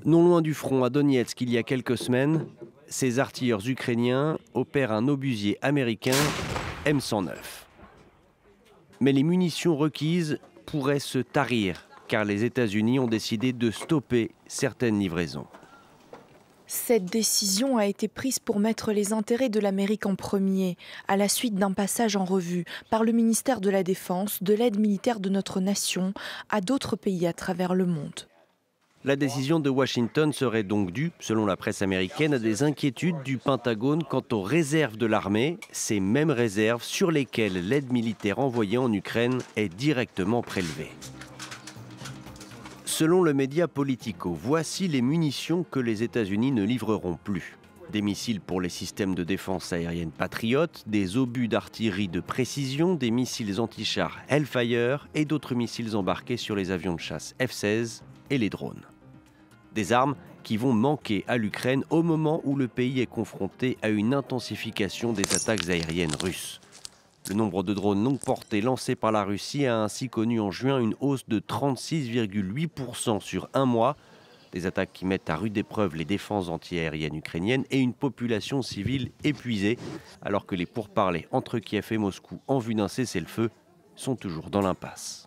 Non loin du front à Donetsk, il y a quelques semaines, ces artilleurs ukrainiens opèrent un obusier américain M109. Mais les munitions requises pourraient se tarir, car les États-Unis ont décidé de stopper certaines livraisons. Cette décision a été prise pour mettre les intérêts de l'Amérique en premier, à la suite d'un passage en revue par le ministère de la Défense de l'aide militaire de notre nation à d'autres pays à travers le monde. La décision de Washington serait donc due, selon la presse américaine, à des inquiétudes du Pentagone quant aux réserves de l'armée, ces mêmes réserves sur lesquelles l'aide militaire envoyée en Ukraine est directement prélevée. Selon le média Politico, voici les munitions que les États-Unis ne livreront plus. Des missiles pour les systèmes de défense aérienne Patriot, des obus d'artillerie de précision, des missiles anti-chars Hellfire et d'autres missiles embarqués sur les avions de chasse F-16 et les drones. Des armes qui vont manquer à l'Ukraine au moment où le pays est confronté à une intensification des attaques aériennes russes. Le nombre de drones longue portée lancés par la Russie a ainsi connu en juin une hausse de 36,8% sur un mois. Des attaques qui mettent à rude épreuve les défenses antiaériennes ukrainiennes et une population civile épuisée, alors que les pourparlers entre Kiev et Moscou en vue d'un cessez-le-feu sont toujours dans l'impasse.